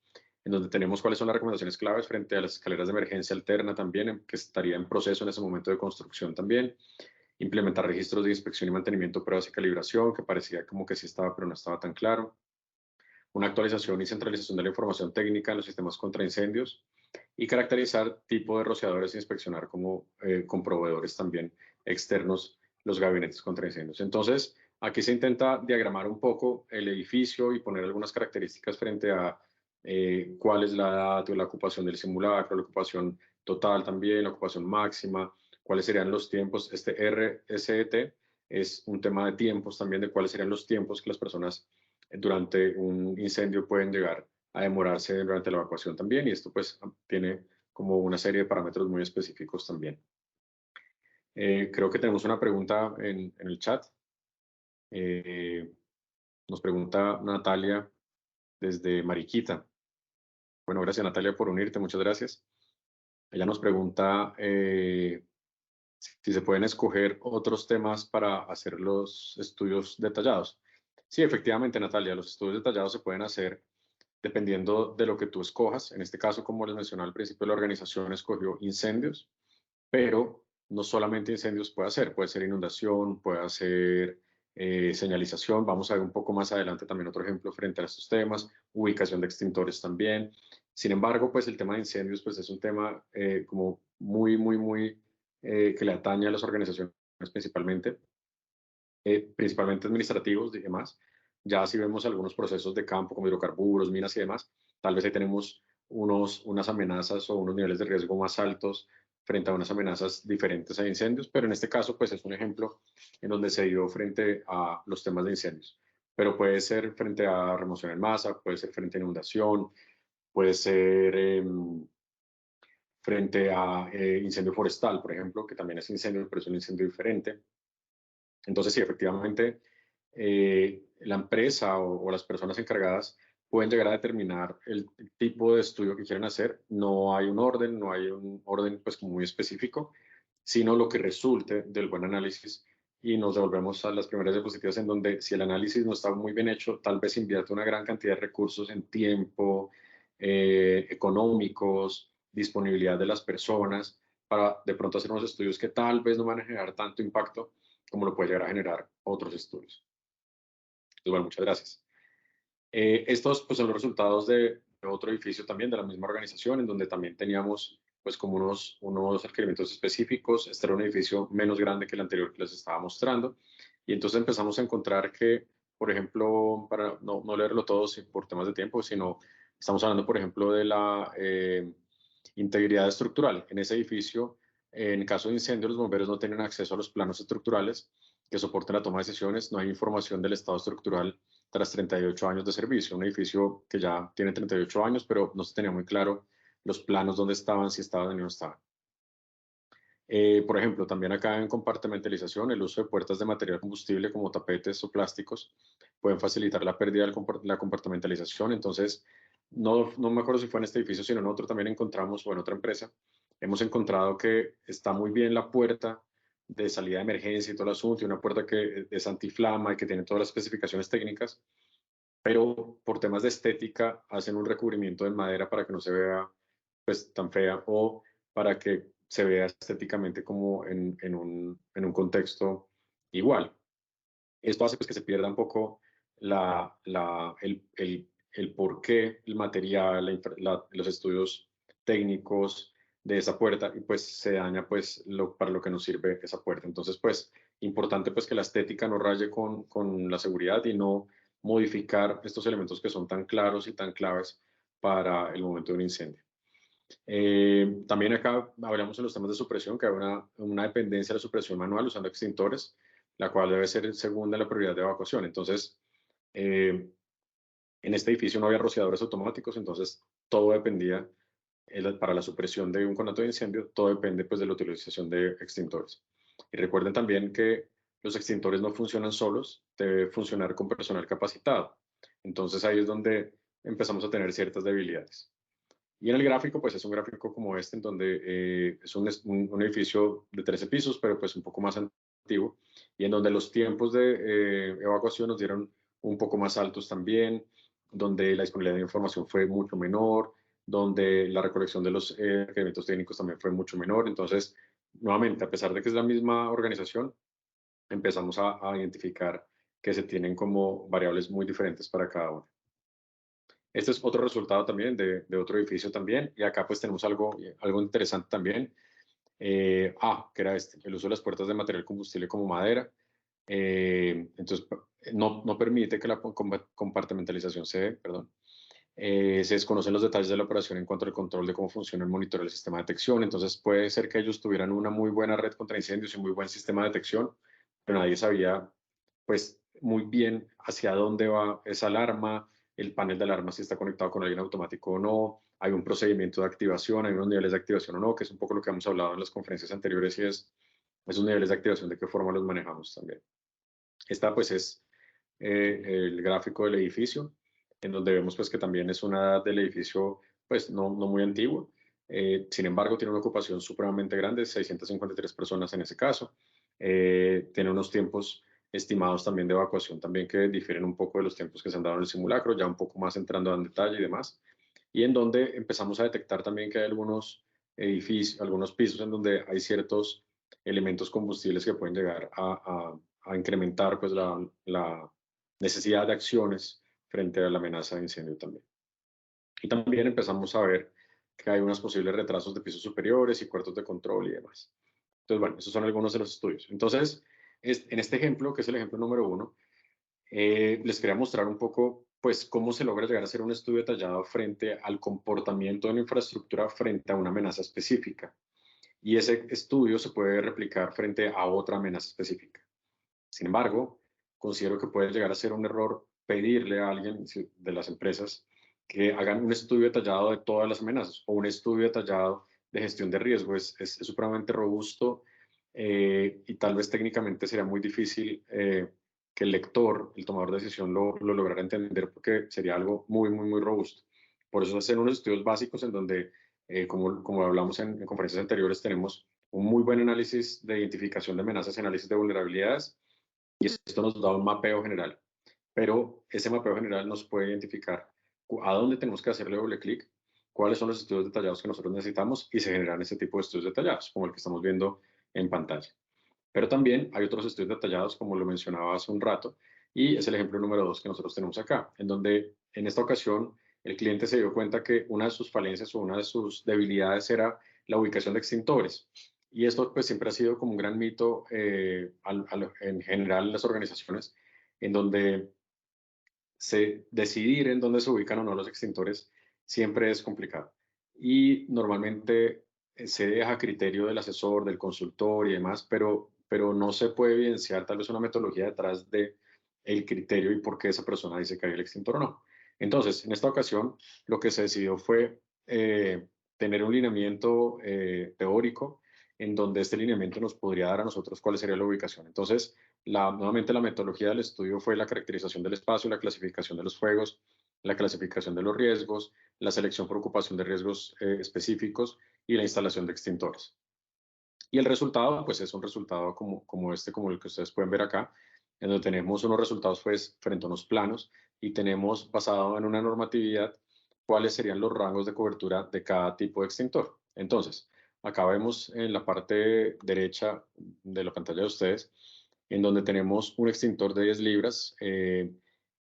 en donde tenemos cuáles son las recomendaciones claves frente a las escaleras de emergencia alterna también, que estaría en proceso en ese momento de construcción también, implementar registros de inspección y mantenimiento, pruebas y calibración, que parecía como que sí estaba, pero no estaba tan claro, una actualización y centralización de la información técnica en los sistemas contra incendios y caracterizar tipo de rociadores e inspeccionar como con proveedores también externos los gabinetes contra incendios. Entonces, aquí se intenta diagramar un poco el edificio y poner algunas características frente a cuál es la edad o la ocupación del simulacro, la ocupación total también, la ocupación máxima, cuáles serían los tiempos. Este RSET es un tema de tiempos también, de cuáles serían los tiempos que las personas durante un incendio pueden llegar a demorarse durante la evacuación también, y esto pues tiene como una serie de parámetros muy específicos también. Creo que tenemos una pregunta en el chat. Nos pregunta Natalia desde Mariquita. Bueno, gracias Natalia por unirte, muchas gracias. Ella nos pregunta si se pueden escoger otros temas para hacer los estudios detallados. Sí, efectivamente, Natalia, los estudios detallados se pueden hacer dependiendo de lo que tú escojas. En este caso, como les mencionaba al principio, la organización escogió incendios, pero no solamente incendios puede ser inundación, puede ser señalización. Vamos a ver un poco más adelante también otro ejemplo frente a estos temas, ubicación de extintores también. Sin embargo, pues el tema de incendios pues es un tema como muy que le atañe a las organizaciones principalmente, principalmente administrativos y demás. Ya si vemos algunos procesos de campo como hidrocarburos, minas y demás, tal vez ahí tenemos unas amenazas o unos niveles de riesgo más altos frente a unas amenazas diferentes a incendios, pero en este caso pues es un ejemplo en donde se dio frente a los temas de incendios, pero puede ser frente a remoción en masa, puede ser frente a inundación, puede ser frente a incendio forestal, por ejemplo, que también es incendio, pero es un incendio diferente. Entonces, sí, efectivamente, la empresa o las personas encargadas pueden llegar a determinar el tipo de estudio que quieren hacer. No hay un orden pues muy específico, sino lo que resulte del buen análisis. Y nos devolvemos a las primeras diapositivas en donde si el análisis no está muy bien hecho, tal vez invierte una gran cantidad de recursos en tiempo, económicos, disponibilidad de las personas, para de pronto hacer unos estudios que tal vez no van a generar tanto impacto como lo puede llegar a generar otros estudios. Entonces, bueno, muchas gracias. Estos pues, son los resultados de otro edificio también de la misma organización, en donde también teníamos pues como unos requerimientos específicos. Este era un edificio menos grande que el anterior que les estaba mostrando. Y entonces empezamos a encontrar que, por ejemplo, para no leerlo todo por temas de tiempo, sino estamos hablando, por ejemplo, de la integridad estructural. En ese edificio, en caso de incendio, los bomberos no tienen acceso a los planos estructurales que soporten la toma de decisiones. No hay información del estado estructural tras 38 años de servicio. Un edificio que ya tiene 38 años, pero no se tenía muy claro los planos dónde estaban, si estaban o no estaban. Por ejemplo, también acá en compartimentalización, el uso de puertas de material combustible como tapetes o plásticos pueden facilitar la pérdida de la compartimentalización. Entonces, no me acuerdo si fue en este edificio, sino en otro también encontramos, o en otra empresa, hemos encontrado que está muy bien la puerta de salida de emergencia y todo el asunto, y una puerta que es antiflama y que tiene todas las especificaciones técnicas, pero por temas de estética hacen un recubrimiento de madera para que no se vea pues tan fea, o para que se vea estéticamente como en un contexto igual. Esto hace pues, que se pierda un poco el por qué, el material, los estudios técnicos de esa puerta, y pues se daña pues para lo que nos sirve esa puerta. Entonces pues importante pues que la estética no raye con la seguridad y no modificar estos elementos que son tan claros y tan claves para el momento de un incendio. También acá hablamos en los temas de supresión, que hay una dependencia de la supresión manual usando extintores, la cual debe ser segunda en la prioridad de evacuación. Entonces, en este edificio no había rociadores automáticos, entonces todo dependía, para la supresión de un conato de incendio, todo depende pues de la utilización de extintores. Y recuerden también que los extintores no funcionan solos, debe funcionar con personal capacitado. Entonces ahí es donde empezamos a tener ciertas debilidades. Y en el gráfico, pues es un gráfico como este, en donde es un edificio de 13 pisos, pero pues un poco más antiguo, y en donde los tiempos de evacuación nos dieron un poco más altos también, donde la disponibilidad de información fue mucho menor, donde la recolección de los requerimientos técnicos también fue mucho menor. Entonces, nuevamente, a pesar de que es la misma organización, empezamos a identificar que se tienen como variables muy diferentes para cada una. Este es otro resultado también de otro edificio también. Y acá pues tenemos algo interesante también. Que era el uso de las puertas de material combustible como madera. Entonces, no permite que la compartimentalización se dé, perdón. Se desconocen los detalles de la operación en cuanto al control de cómo funciona el monitoreo del sistema de detección. Entonces, puede ser que ellos tuvieran una muy buena red contra incendios y muy buen sistema de detección, pero nadie sabía, pues, muy bien hacia dónde va esa alarma, el panel de alarma si está conectado con alguien automático o no, hay un procedimiento de activación, hay unos niveles de activación o no, que es un poco lo que hemos hablado en las conferencias anteriores, y es esos niveles de activación, de qué forma los manejamos también. Esta, pues, es el gráfico del edificio, en donde vemos pues que también es una edad del edificio pues no muy antiguo. Sin embargo, tiene una ocupación supremamente grande, 653 personas en ese caso. Tiene unos tiempos estimados también de evacuación también que difieren un poco de los tiempos que se han dado en el simulacro, ya un poco más entrando en detalle y demás. Y en donde empezamos a detectar también que hay algunos edificios, algunos pisos en donde hay ciertos elementos combustibles que pueden llegar a incrementar pues la necesidad de acciones frente a la amenaza de incendio también. Y también empezamos a ver que hay unos posibles retrasos de pisos superiores y cuartos de control y demás. Entonces, bueno, esos son algunos de los estudios. Entonces, en este ejemplo, que es el ejemplo número 1, les quería mostrar un poco, pues, cómo se logra llegar a hacer un estudio detallado frente al comportamiento de la infraestructura frente a una amenaza específica. Y ese estudio se puede replicar frente a otra amenaza específica. Sin embargo, considero que puede llegar a ser un error pedirle a alguien de las empresas que hagan un estudio detallado de todas las amenazas o un estudio detallado de gestión de riesgo. Es supremamente robusto, y tal vez técnicamente sería muy difícil que el lector, el tomador de decisión, lo lograra entender, porque sería algo muy robusto. Por eso hacen unos estudios básicos en donde, como hablamos en conferencias anteriores, tenemos un muy buen análisis de identificación de amenazas y análisis de vulnerabilidades, y esto nos da un mapeo general, pero ese mapeo general nos puede identificar a dónde tenemos que hacerle doble clic, cuáles son los estudios detallados que nosotros necesitamos, y se generan ese tipo de estudios detallados, como el que estamos viendo en pantalla. Pero también hay otros estudios detallados, como lo mencionaba hace un rato, y es el ejemplo número 2 que nosotros tenemos acá, en donde en esta ocasión el cliente se dio cuenta que una de sus falencias o una de sus debilidades era la ubicación de extintores. Y esto pues siempre ha sido como un gran mito en general en las organizaciones, en donde decidir en dónde se ubican o no los extintores siempre es complicado. Y normalmente se deja a criterio del asesor, del consultor y demás, pero no se puede evidenciar tal vez una metodología detrás de el criterio y por qué esa persona dice que hay el extintor o no. Entonces, en esta ocasión, lo que se decidió fue tener un lineamiento teórico, en donde este lineamiento nos podría dar a nosotros cuál sería la ubicación. Entonces, nuevamente la metodología del estudio fue la caracterización del espacio, la clasificación de los fuegos, la clasificación de los riesgos, la selección por ocupación de riesgos específicos y la instalación de extintores. Y el resultado, pues es un resultado como el que ustedes pueden ver acá, en donde tenemos unos resultados pues frente a unos planos y tenemos basado en una normatividad cuáles serían los rangos de cobertura de cada tipo de extintor. Entonces, acá vemos en la parte derecha de la pantalla de ustedes, en donde tenemos un extintor de 10 libras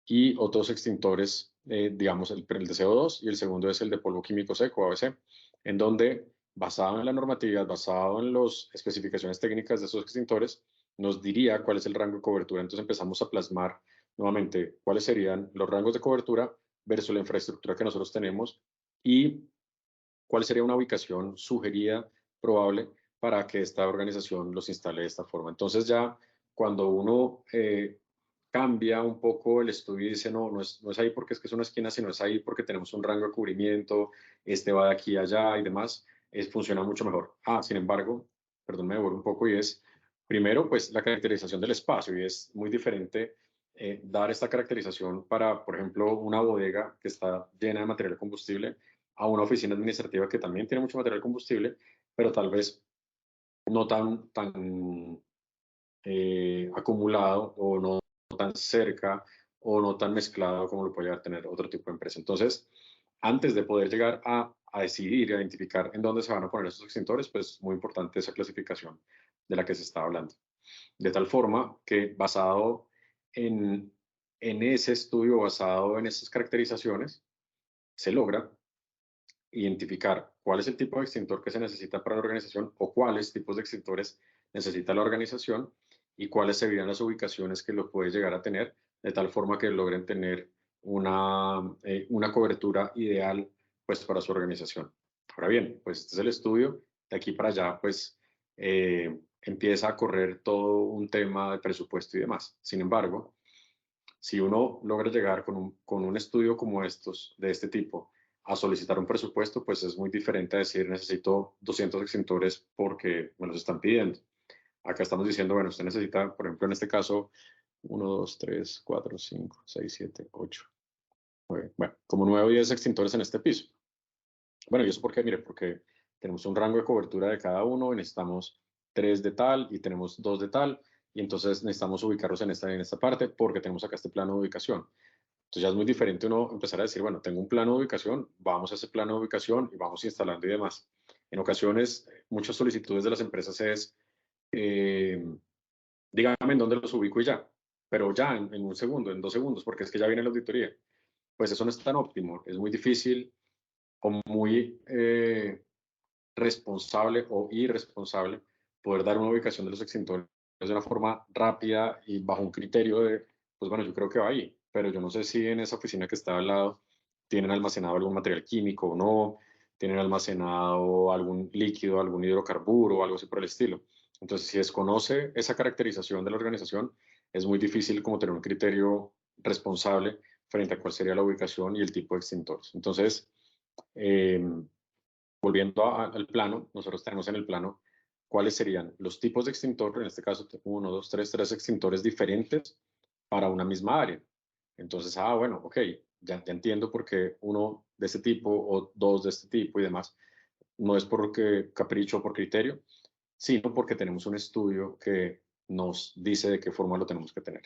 y otros extintores, digamos el de CO2 y el segundo es el de polvo químico seco, ABC, en donde basado en la normatividad, basado en las especificaciones técnicas de esos extintores, nos diría cuál es el rango de cobertura. Entonces empezamos a plasmar nuevamente cuáles serían los rangos de cobertura versus la infraestructura que nosotros tenemos y cuál sería una ubicación sugerida, probable, para que esta organización los instale de esta forma. Entonces ya cuando uno cambia un poco el estudio y dice, no es ahí porque es que es una esquina, sino es ahí porque tenemos un rango de cubrimiento, este va de aquí a allá y demás, funciona mucho mejor. Sin embargo, perdón, me devuelvo un poco y es, primero, pues la caracterización del espacio y es muy diferente dar esta caracterización para, por ejemplo, una bodega que está llena de material combustible a una oficina administrativa que también tiene mucho material combustible, pero tal vez no tan acumulado o no tan cerca o no tan mezclado como lo puede llegar a tener otro tipo de empresa. Entonces, antes de poder llegar a decidir, a identificar en dónde se van a poner esos extintores, pues muy importante esa clasificación de la que se está hablando. De tal forma que basado en ese estudio, basado en esas caracterizaciones, se logra identificar cuál es el tipo de extintor que se necesita para la organización o cuáles tipos de extintores necesita la organización y cuáles serían las ubicaciones que lo puede llegar a tener, de tal forma que logren tener una cobertura ideal pues, para su organización. Ahora bien, pues este es el estudio. De aquí para allá, pues empieza a correr todo un tema de presupuesto y demás. Sin embargo, si uno logra llegar con un estudio como estos, de este tipo, a solicitar un presupuesto, pues es muy diferente a decir necesito 200 extintores porque me los están pidiendo. Acá estamos diciendo, bueno, usted necesita, por ejemplo, en este caso, 1, 2, 3, 4, 5, 6, 7, 8, 9, bueno, como 9 o 10 extintores en este piso. Bueno, ¿y eso por qué? Mire, porque tenemos un rango de cobertura de cada uno, necesitamos 3 de tal y tenemos 2 de tal, y entonces necesitamos ubicarlos en esta parte porque tenemos acá este plano de ubicación. Entonces ya es muy diferente uno empezar a decir, bueno, tengo un plano de ubicación, vamos a ese plano de ubicación y vamos instalando y demás. En ocasiones, muchas solicitudes de las empresas es, dígame en dónde los ubico y ya, pero ya en un segundo, en 2 segundos, porque es que ya viene la auditoría. Pues eso no es tan óptimo, es muy difícil o muy responsable o irresponsable poder dar una ubicación de los extintores de una forma rápida y bajo un criterio de, pues bueno, yo creo que va ahí, pero yo no sé si en esa oficina que está al lado tienen almacenado algún material químico o no, tienen almacenado algún líquido, algún hidrocarburo o algo así por el estilo. Entonces, si desconoce esa caracterización de la organización, es muy difícil como tener un criterio responsable frente a cuál sería la ubicación y el tipo de extintores. Entonces, volviendo al plano, nosotros tenemos en el plano cuáles serían los tipos de extintor, en este caso 1, 2, 3, 3 extintores diferentes para una misma área. Entonces, bueno, ok, ya entiendo por qué uno de este tipo o 2 de este tipo y demás. No es porque capricho o por criterio, sino porque tenemos un estudio que nos dice de qué forma lo tenemos que tener.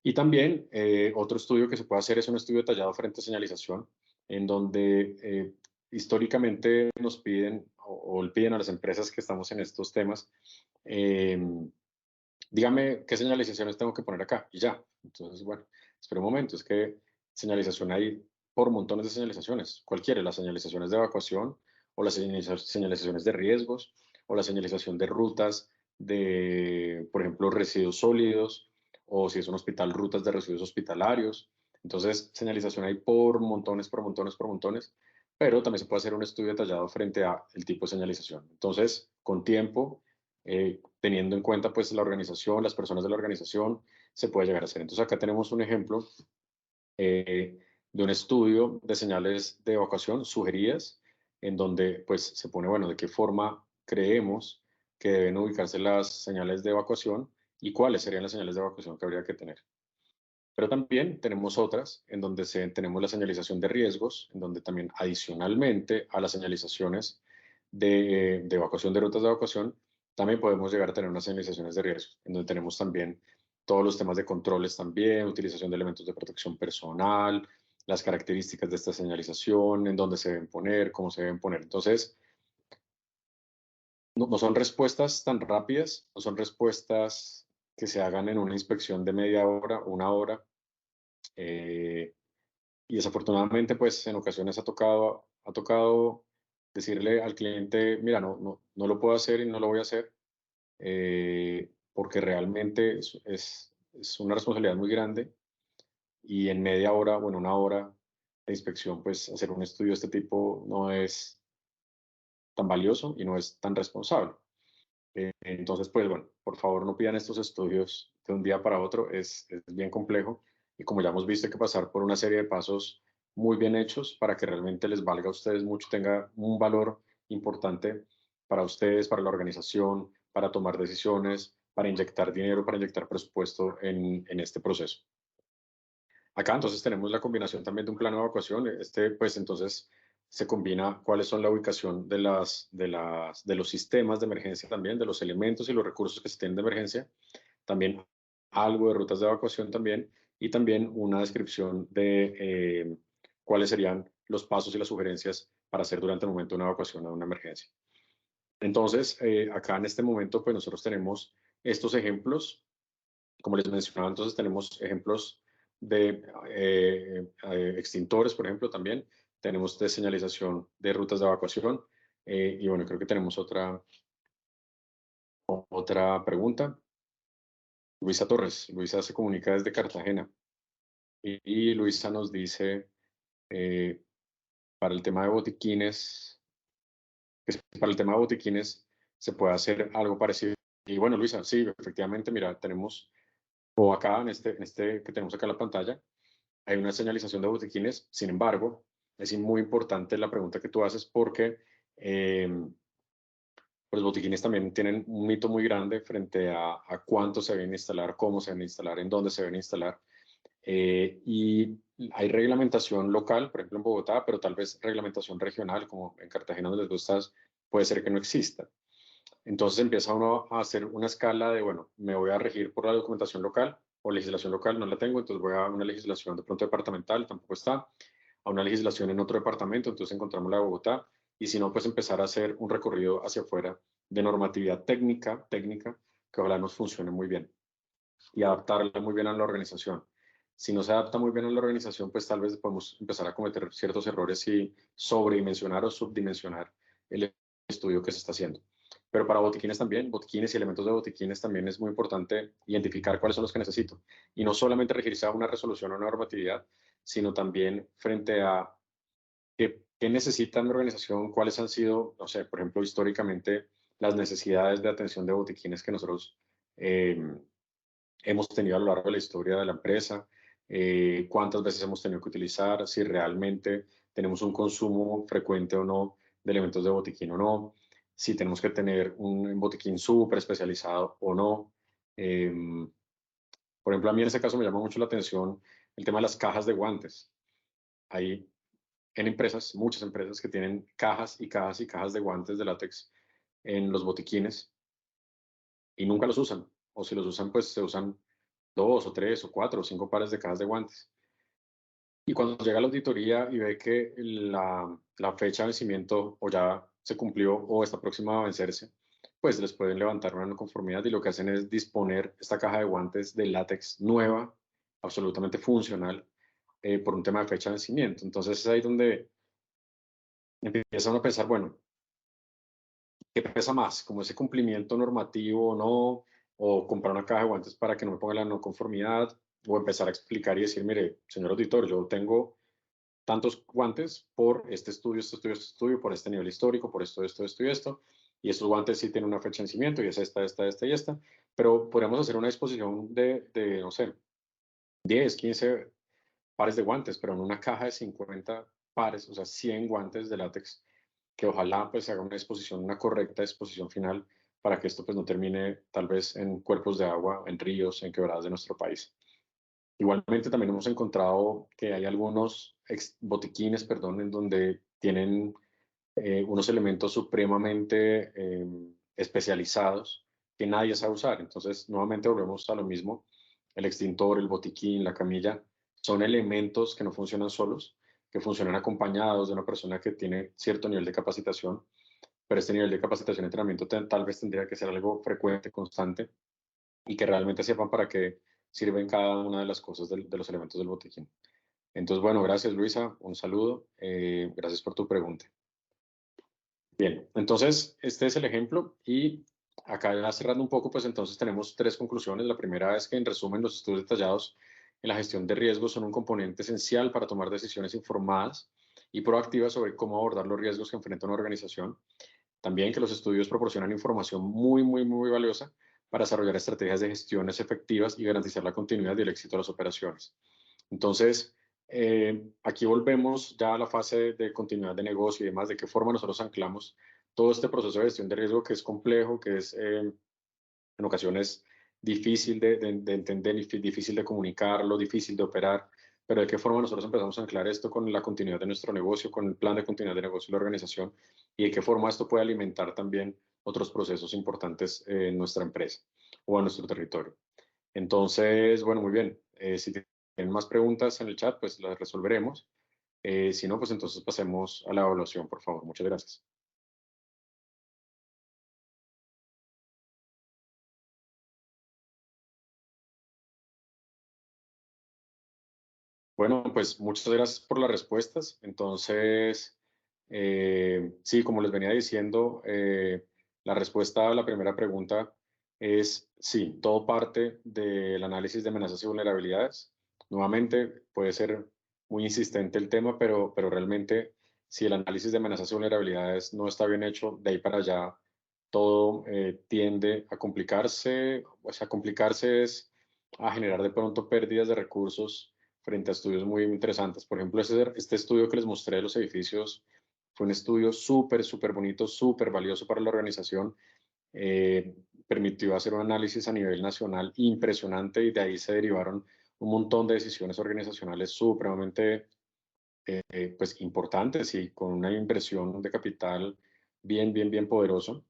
Y también otro estudio que se puede hacer es un estudio detallado frente a señalización, en donde históricamente nos piden o le piden a las empresas que estamos en estos temas, dígame qué señalizaciones tengo que poner acá y ya. Entonces, bueno, espera un momento, es que señalización hay por montones de señalizaciones, cualquiera, las señalizaciones de evacuación o las señalizaciones de riesgos o la señalización de rutas de, por ejemplo, residuos sólidos o si es un hospital, rutas de residuos hospitalarios. Entonces, señalización hay por montones, por montones, por montones, pero también se puede hacer un estudio detallado frente a el tipo de señalización. Entonces, con tiempo, teniendo en cuenta pues la organización, las personas de la organización, se puede llegar a hacer. Entonces acá tenemos un ejemplo de un estudio de señales de evacuación sugeridas, en donde pues se pone, bueno, de qué forma creemos que deben ubicarse las señales de evacuación y cuáles serían las señales de evacuación que habría que tener. Pero también tenemos otras en donde tenemos la señalización de riesgos, en donde también adicionalmente a las señalizaciones de evacuación de rutas de evacuación, también podemos llegar a tener unas señalizaciones de riesgos, en donde tenemos también todos los temas de controles también, utilización de elementos de protección personal, las características de esta señalización, en dónde se deben poner, cómo se deben poner. Entonces, no son respuestas tan rápidas, no son respuestas que se hagan en una inspección de media hora, una hora. Y desafortunadamente, pues en ocasiones ha tocado decirle al cliente, mira, no lo puedo hacer y no lo voy a hacer, porque realmente es una responsabilidad muy grande y en media hora o en una hora de inspección, pues hacer un estudio de este tipo no es tan valioso y no es tan responsable. Entonces, pues bueno, por favor no pidan estos estudios de un día para otro, es bien complejo y como ya hemos visto hay que pasar por una serie de pasos muy bien hechos para que realmente les valga a ustedes mucho, tenga un valor importante para ustedes, para la organización, para tomar decisiones, para inyectar dinero, para inyectar presupuesto en este proceso. Acá entonces tenemos la combinación también de un plano de evacuación. Pues entonces se combina cuáles son la ubicación de los sistemas de emergencia también, de los elementos y los recursos que se tienen de emergencia. También algo de rutas de evacuación también y también una descripción de cuáles serían los pasos y las sugerencias para hacer durante el momento de una evacuación o una emergencia. Entonces, acá en este momento, pues nosotros tenemos estos ejemplos. Como les mencionaba, entonces tenemos ejemplos de extintores, por ejemplo, también. Tenemos de señalización de rutas de evacuación. Y bueno, creo que tenemos otra pregunta. Luisa Torres. Luisa se comunica desde Cartagena. Y Luisa nos dice, para el tema de botiquines, para el tema de botiquines se puede hacer algo parecido. Y bueno, Luisa, sí, efectivamente, mira, tenemos, o acá en este que tenemos acá en la pantalla, hay una señalización de botiquines. Sin embargo, es muy importante la pregunta que tú haces porque pues los botiquines también tienen un mito muy grande frente a cuánto se deben instalar, cómo se deben instalar, en dónde se deben instalar. Y hay reglamentación local, por ejemplo en Bogotá, pero tal vez reglamentación regional, como en Cartagena donde tú estás, puede ser que no exista. Entonces empieza uno a hacer una escala de, bueno, me voy a regir por la documentación local o legislación local, no la tengo, entonces voy a una legislación de pronto departamental, tampoco está, a una legislación en otro departamento, entonces encontramos la de Bogotá, y si no, pues empezar a hacer un recorrido hacia afuera de normatividad técnica, que ojalá nos funcione muy bien y adaptarla muy bien a la organización. Si no se adapta muy bien a la organización, pues tal vez podemos empezar a cometer ciertos errores y sobredimensionar o subdimensionar el estudio que se está haciendo. Pero para botiquines también, botiquines y elementos de botiquines también es muy importante identificar cuáles son los que necesito. Y no solamente regirse a una resolución o una normatividad, sino también frente a qué necesita mi organización, cuáles han sido, no sé, por ejemplo, históricamente las necesidades de atención de botiquines que nosotros hemos tenido a lo largo de la historia de la empresa, cuántas veces hemos tenido que utilizar, si realmente tenemos un consumo frecuente o no de elementos de botiquín o no, si tenemos que tener un botiquín súper especializado o no. Por ejemplo, a mí en ese caso me llama mucho la atención el tema de las cajas de guantes. Hay en empresas, muchas empresas que tienen cajas y cajas y cajas de guantes de látex en los botiquines y nunca los usan. O si los usan, pues se usan 2 o 3 o 4 o 5 pares de cajas de guantes. Y cuando llega la auditoría y ve que la fecha de vencimiento o ya se cumplió o está próxima a vencerse, pues les pueden levantar una no conformidad y lo que hacen es disponer esta caja de guantes de látex nueva, absolutamente funcional, por un tema de fecha de vencimiento. Entonces es ahí donde empieza uno a pensar, bueno, ¿qué pesa más? ¿Como ese cumplimiento normativo o no? ¿O comprar una caja de guantes para que no me ponga la no conformidad? ¿O empezar a explicar y decir, mire, señor auditor, yo tengo tantos guantes por este estudio, por este nivel histórico, por esto y esto, y estos guantes sí tienen una fecha de vencimiento y es esta y esta, pero podríamos hacer una disposición de no sé, 10, 15 pares de guantes, pero en una caja de 50 pares, o sea, 100 guantes de látex, que ojalá pues se haga una disposición, una correcta disposición final para que esto pues no termine tal vez en cuerpos de agua, en ríos, en quebradas de nuestro país. Igualmente también hemos encontrado que hay algunos botiquines, perdón, en donde tienen unos elementos supremamente especializados que nadie sabe usar. Entonces, nuevamente volvemos a lo mismo. El extintor, el botiquín, la camilla, son elementos que no funcionan solos, que funcionan acompañados de una persona que tiene cierto nivel de capacitación, pero este nivel de capacitación y entrenamiento tal vez tendría que ser algo frecuente, constante, y que realmente sepan para qué sirven cada una de las cosas de los elementos del botiquín. Entonces, bueno, gracias Luisa, un saludo, gracias por tu pregunta. Bien, entonces este es el ejemplo y acá ya cerrando un poco, pues entonces tenemos tres conclusiones. La primera es que en resumen los estudios detallados en la gestión de riesgos son un componente esencial para tomar decisiones informadas y proactivas sobre cómo abordar los riesgos que enfrenta una organización. También que los estudios proporcionan información muy valiosa para desarrollar estrategias de gestiones efectivas y garantizar la continuidad y el éxito de las operaciones. Entonces, aquí volvemos ya a la fase de continuidad de negocio y demás, de qué forma nosotros anclamos todo este proceso de gestión de riesgo que es complejo, que es en ocasiones difícil de entender, difícil de comunicarlo, difícil de operar, pero de qué forma nosotros empezamos a anclar esto con la continuidad de nuestro negocio, con el plan de continuidad de negocio de la organización y de qué forma esto puede alimentar también otros procesos importantes en nuestra empresa o en nuestro territorio. Entonces, bueno, muy bien. Si tienen más preguntas en el chat, pues las resolveremos. Si no, pues entonces pasemos a la evaluación, por favor. Muchas gracias. Bueno, pues muchas gracias por las respuestas. Entonces, sí, como les venía diciendo, la respuesta a la primera pregunta es sí, todo parte del análisis de amenazas y vulnerabilidades. Nuevamente, puede ser muy insistente el tema, pero realmente si el análisis de amenazas y vulnerabilidades no está bien hecho, de ahí para allá todo tiende a complicarse. O sea, complicarse es a generar de pronto pérdidas de recursos frente a estudios muy interesantes. Por ejemplo, este estudio que les mostré de los edificios fue un estudio súper bonito, súper valioso para la organización. Eh, Permitió hacer un análisis a nivel nacional impresionante y de ahí se derivaron un montón de decisiones organizacionales supremamente pues importantes y con una inversión de capital bien poderoso,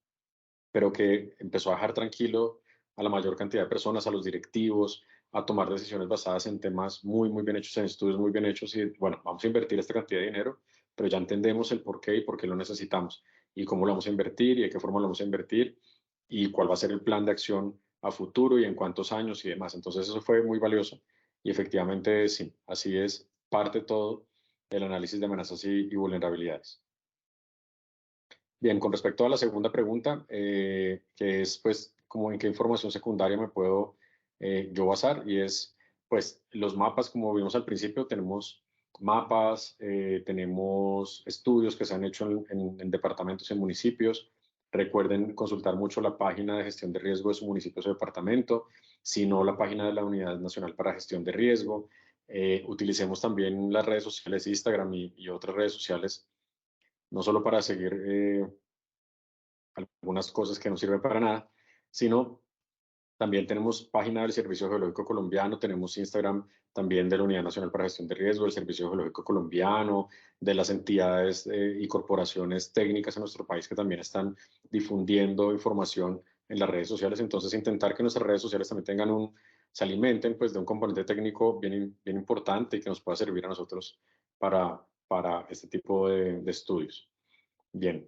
pero que empezó a dejar tranquilo a la mayor cantidad de personas, a los directivos, a tomar decisiones basadas en temas muy bien hechos, en estudios muy bien hechos y bueno, vamos a invertir esta cantidad de dinero, pero ya entendemos el por qué y por qué lo necesitamos y cómo lo vamos a invertir y de qué forma lo vamos a invertir y cuál va a ser el plan de acción a futuro y en cuántos años y demás. Entonces eso fue muy valioso y efectivamente sí, así es parte todo del análisis de amenazas y vulnerabilidades. Bien, con respecto a la segunda pregunta, que es pues como en qué información secundaria me puedo yo basar, y es pues los mapas, como vimos al principio, tenemos mapas, tenemos estudios que se han hecho en departamentos, en municipios. Recuerden consultar mucho la página de gestión de riesgo de su municipio o su departamento, sino la página de la Unidad Nacional para Gestión de Riesgo. Utilicemos también las redes sociales, Instagram y otras redes sociales, no solo para seguir algunas cosas que no sirven para nada, sino también tenemos página del Servicio Geológico Colombiano, tenemos Instagram también de la Unidad Nacional para Gestión de Riesgo, del Servicio Geológico Colombiano, de las entidades y corporaciones técnicas en nuestro país que también están difundiendo información en las redes sociales. Entonces, intentar que nuestras redes sociales también se alimenten pues de un componente técnico bien importante y que nos pueda servir a nosotros para este tipo de estudios. Bien.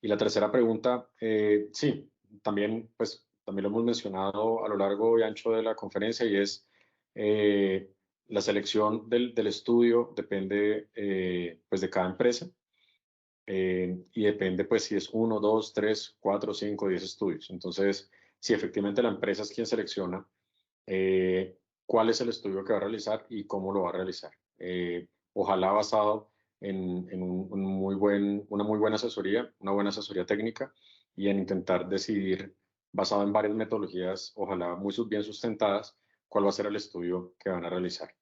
Y la tercera pregunta, sí, también, pues, también lo hemos mencionado a lo largo y ancho de la conferencia y es la selección del estudio depende pues de cada empresa y depende pues si es 1, 2, 3, 4, 5, 10 estudios. Entonces, si efectivamente la empresa es quien selecciona cuál es el estudio que va a realizar y cómo lo va a realizar. Ojalá basado en una muy buena asesoría, una buena asesoría técnica y en intentar decidir, basado en varias metodologías, ojalá muy bien sustentadas, cuál va a ser el estudio que van a realizar.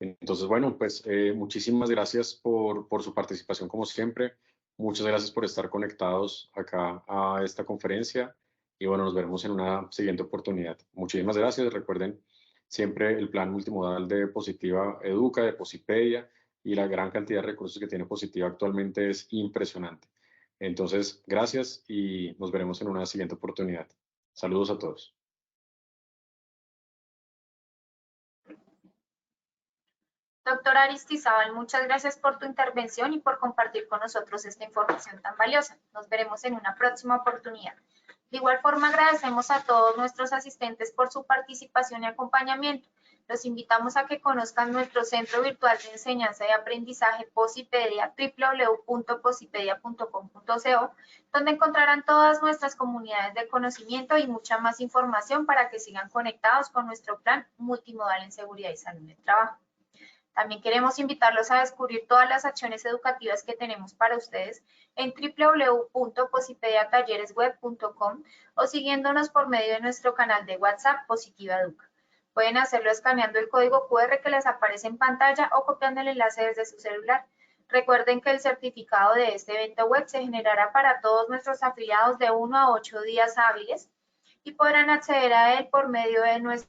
Entonces, bueno, pues muchísimas gracias por su participación como siempre. Muchas gracias por estar conectados acá a esta conferencia y bueno, nos veremos en una siguiente oportunidad. Muchísimas gracias. Recuerden siempre el plan multimodal de Positiva Educa, de Posipedia, y la gran cantidad de recursos que tiene Positiva actualmente es impresionante. Entonces, gracias y nos veremos en una siguiente oportunidad. Saludos a todos. Doctor Aristizábal, muchas gracias por tu intervención y por compartir con nosotros esta información tan valiosa. Nos veremos en una próxima oportunidad. De igual forma, agradecemos a todos nuestros asistentes por su participación y acompañamiento. Los invitamos a que conozcan nuestro Centro Virtual de Enseñanza y Aprendizaje Posipedia, www.posipedia.com.co, donde encontrarán todas nuestras comunidades de conocimiento y mucha más información para que sigan conectados con nuestro plan multimodal en seguridad y salud en el trabajo. También queremos invitarlos a descubrir todas las acciones educativas que tenemos para ustedes en www.posipediatalleresweb.com o siguiéndonos por medio de nuestro canal de WhatsApp Positiva Educa. Pueden hacerlo escaneando el código QR que les aparece en pantalla o copiando el enlace desde su celular. Recuerden que el certificado de este evento web se generará para todos nuestros afiliados de 1 a 8 días hábiles y podrán acceder a él por medio de nuestro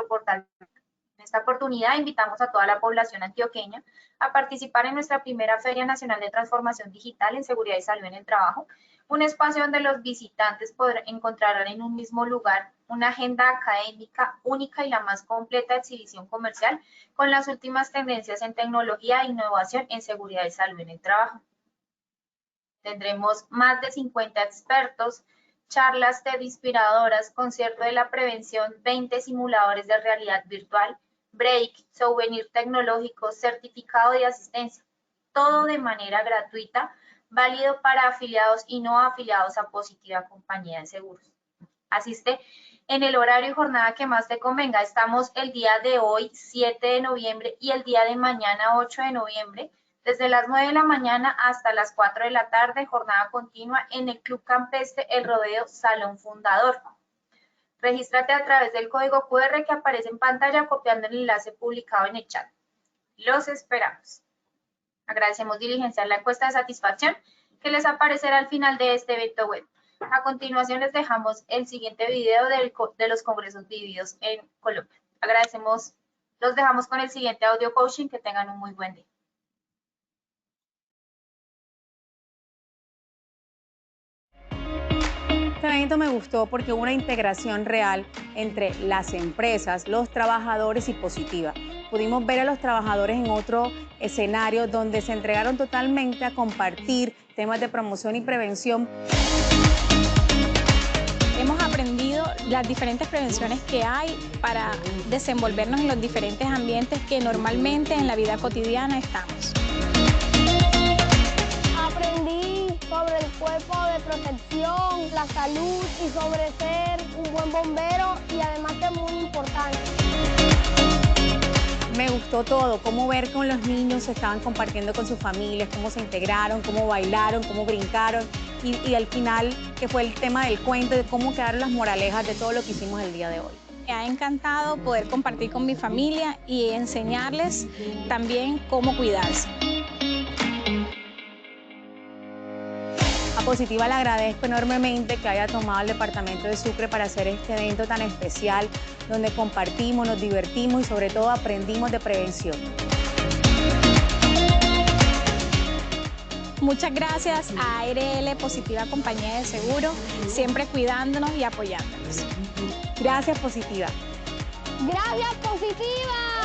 portal. En esta oportunidad invitamos a toda la población antioqueña a participar en nuestra primera Feria Nacional de Transformación Digital en Seguridad y Salud en el Trabajo, un espacio donde los visitantes encontrarán en un mismo lugar una agenda académica única y la más completa exhibición comercial con las últimas tendencias en tecnología e innovación en seguridad y salud en el trabajo. Tendremos más de 50 expertos, charlas TED inspiradoras, concierto de la prevención, 20 simuladores de realidad virtual, break, souvenir tecnológico, certificado de asistencia, todo de manera gratuita, válido para afiliados y no afiliados a Positiva Compañía de Seguros. Asiste en el horario y jornada que más te convenga. Estamos el día de hoy, 7 de noviembre, y el día de mañana, 8 de noviembre, desde las 9 de la mañana hasta las 4 de la tarde, jornada continua en el Club Campestre El Rodeo, Salón Fundador. Regístrate a través del código QR que aparece en pantalla copiando el enlace publicado en el chat. Los esperamos. Agradecemos diligenciar la encuesta de satisfacción que les aparecerá al final de este evento web. A continuación les dejamos el siguiente video de los congresos vividos en Colombia. Agradecemos, los dejamos con el siguiente audio coaching. Que tengan un muy buen día. Este evento me gustó porque hubo una integración real entre las empresas, los trabajadores y Positiva. Pudimos ver a los trabajadores en otro escenario donde se entregaron totalmente a compartir temas de promoción y prevención. Hemos aprendido las diferentes prevenciones que hay para desenvolvernos en los diferentes ambientes que normalmente en la vida cotidiana estamos. Aprendí sobre el cuerpo de protección, la salud y sobre ser un buen bombero y además que es muy importante. Me gustó todo, cómo ver con los niños se estaban compartiendo con sus familias, cómo se integraron, cómo bailaron, cómo brincaron y al final que fue el tema del cuento de cómo quedaron las moralejas de todo lo que hicimos el día de hoy. Me ha encantado poder compartir con mi familia y enseñarles también cómo cuidarse. A Positiva le agradezco enormemente que haya tomado el departamento de Sucre para hacer este evento tan especial, donde compartimos, nos divertimos y sobre todo aprendimos de prevención. Muchas gracias a ARL Positiva Compañía de Seguro, siempre cuidándonos y apoyándonos. Gracias, Positiva. ¡Gracias, Positiva!